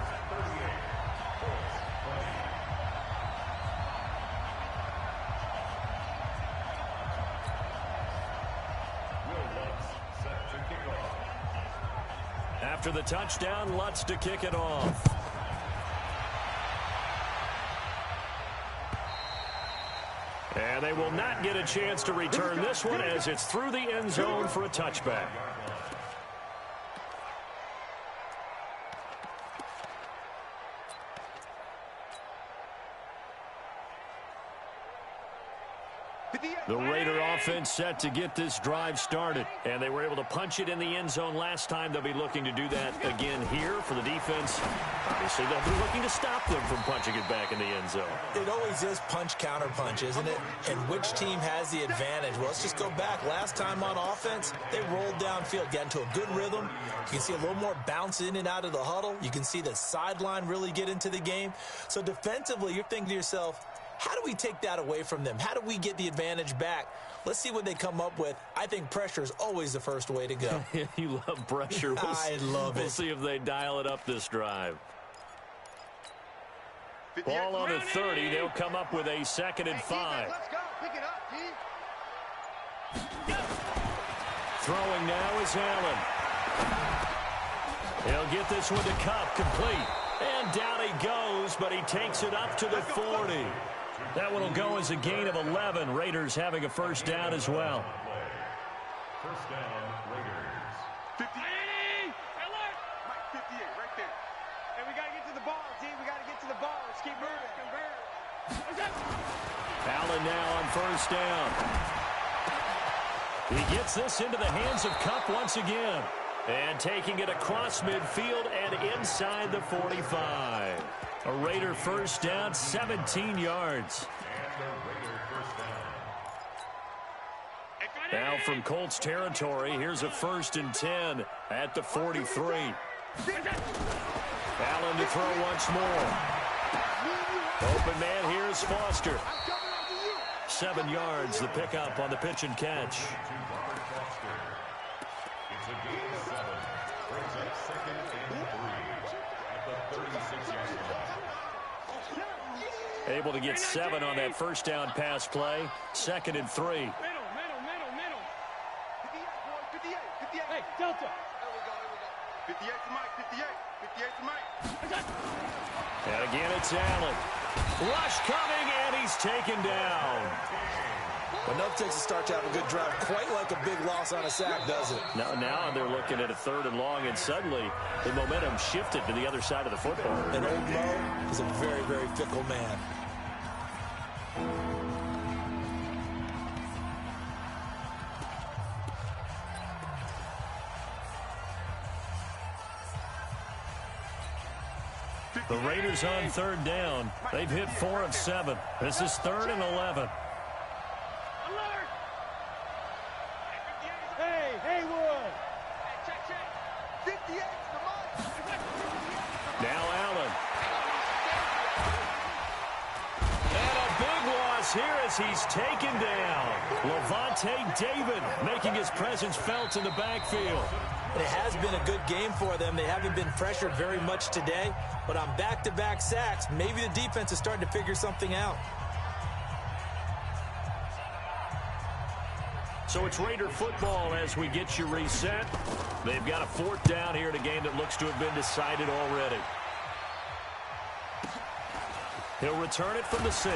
S3: After the touchdown, Lutz to kick it off. And they will not get a chance to return this one as it's through the end zone for a touchback. The Raider offense set to get this drive started, and they were able to punch it in the end zone last time. They'll be looking to do that again here for the defense. Obviously, they'll be looking to stop them from punching it back in the end zone.
S4: It always is punch-counter-punch, isn't it? And which team has the advantage? Well, let's just go back. Last time on offense, they rolled downfield, got into a good rhythm. You can see a little more bounce in and out of the huddle. You can see the sideline really get into the game. So defensively, you're thinking to yourself, how do we take that away from them? How do we get the advantage back? Let's see what they come up with. I think pressure is always the first way to go.
S3: You love pressure.
S4: I love it.
S3: We'll see if they dial it up this drive. Ball on the 30. They'll come up with a 2nd and 5.
S6: Let's go. Pick it up, G.
S3: Throwing now is Allen. He'll get this one to Cup, complete. And down he goes, but he takes it up to the 40. That one will go as a gain of 11. Raiders having a first down as well.
S5: First down, Raiders.
S6: 58. Alert. Mike, 58, right there. Hey, we got to get to the ball, G. We got to get to the ball. Let's keep moving.
S3: Allen now on first down. He gets this into the hands of Cup once again. And taking it across midfield and inside the 45. A Raider first down, 17 yards. Now from Colts territory, here's a 1st and 10 at the 43. Allen to throw once more. Open man, here's Foster. 7 yards, the pickup on the pitch and catch.
S5: It's a gain of 7. Brings up 2nd and 3 at the 36-yard line.
S3: Able to get 7 on that first down pass play. 2nd and 3.
S6: Middle. 58, 58. Hey, Delta. There we go. 58 to Mike, 58 to Mike.
S3: And again, it's Allen. Rush coming, and he's taken down.
S4: Enough takes a start to have a good drive. Quite like a big loss on a sack, does it?
S3: Now they're looking at a 3rd and long, and suddenly the momentum shifted to the other side of the football.
S4: And old Mo is a very, very fickle man.
S3: The Raiders on 3rd down. They've hit 4 of 7. This is 3rd and 11.
S6: Hey, Haywood. Check. 58 to Mike.
S3: Now Allen. And a big loss here as he's taken down. Levante David making his presence felt in the backfield.
S4: It has been a good game for them. They haven't been pressured very much today, but on back-to-back sacks, maybe the defense is starting to figure something out.
S3: So it's Raider football as we get you reset. They've got a 4th down here in a game that looks to have been decided already. He'll return it from the 6.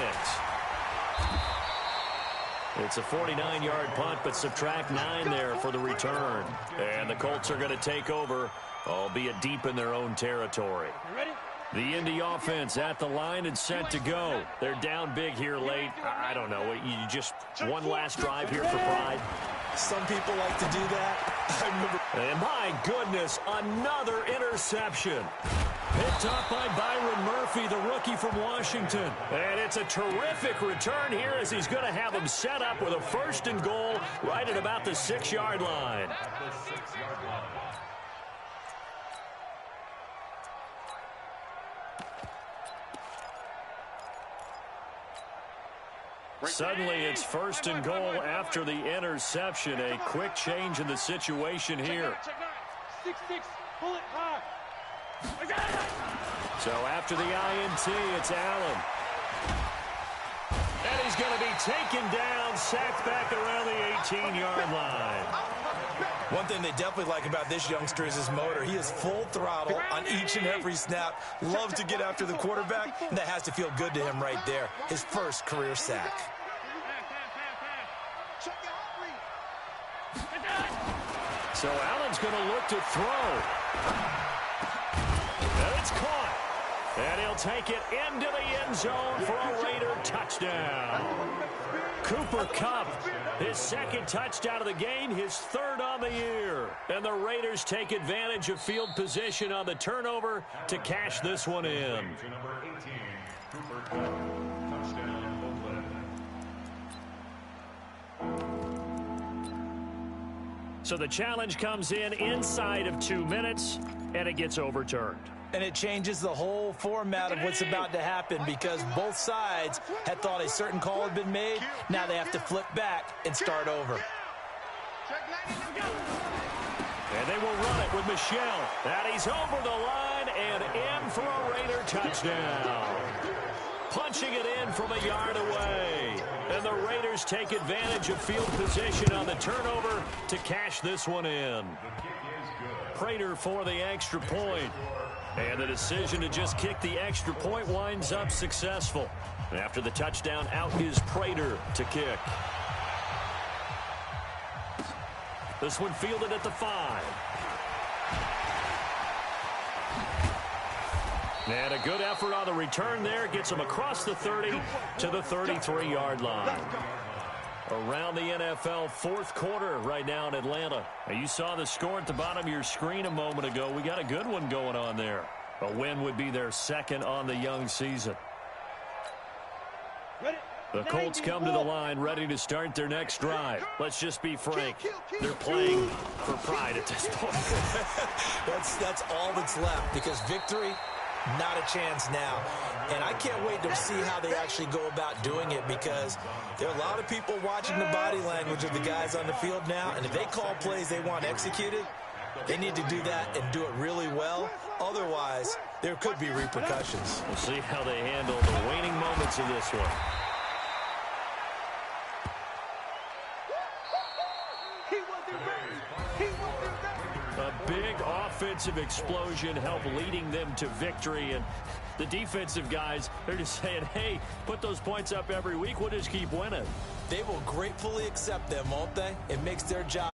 S3: It's a 49-yard punt, but subtract 9 there for the return. And the Colts are going to take over, albeit deep in their own territory. The Indy offense at the line and set to go. They're down big here late. I don't know. You just one last drive here for pride.
S4: Some people like to do that.
S3: And my goodness, another interception. Picked up by Byron Murphy, the rookie from Washington. And it's a terrific return here as he's going to have him set up with a 1st and goal right at about the 6-yard line. Suddenly, it's 1st and goal after the interception. A quick change in the situation here.
S2: 6-6, pull it high.
S3: So after the INT, it's Allen. And he's going to be taken down, sacked back around the 18-yard line.
S4: One thing they definitely like about this youngster is his motor. He is full throttle on each and every snap. Loves to get after the quarterback, and that has to feel good to him right there. His first career sack.
S3: So Allen's going to look to throw. And it's caught. And he'll take it into the end zone for a Raider touchdown. Cooper Kupp, his 2nd touchdown of the game, his 3rd on the year. And the Raiders take advantage of field position on the turnover to cash this one in.
S5: Number 18, Cooper Kupp, touchdown Oakland.
S3: So the challenge comes in inside of 2 minutes, and it gets overturned.
S4: And it changes the whole format of what's about to happen because both sides had thought a certain call had been made. Now they have to flip back and start over.
S3: And they will run it with Michelle. And he's over the line and in for a Raider touchdown. Punching it in from a yard away. And the Raiders take advantage of field position on the turnover to cash this one in. Prater for the extra point. And the decision to just kick the extra point winds up successful. After the touchdown, out is Prater to kick. This one fielded at the 5. And a good effort on the return there. Gets him across the 30 to the 33-yard line. Around the NFL 4th quarter right now in Atlanta. Now you saw the score at the bottom of your screen a moment ago. We got a good one going on there. A win would be their 2nd on the young season. The Colts come to the line ready to start their next drive. Let's just be frank. They're playing for pride at this point.
S4: That's all that's left because victory, not a chance now. And I can't wait to see how they actually go about doing it because there are a lot of people watching the body language of the guys on the field now. And if they call plays they want executed, they need to do that and do it really well. Otherwise, there could be repercussions.
S3: We'll see how they handle the waning moments of this one. A big offensive explosion helped leading them to victory. And the defensive guys, they're just saying, hey, put those points up every week. We'll just keep winning.
S4: They will gratefully accept them, won't they? It makes their job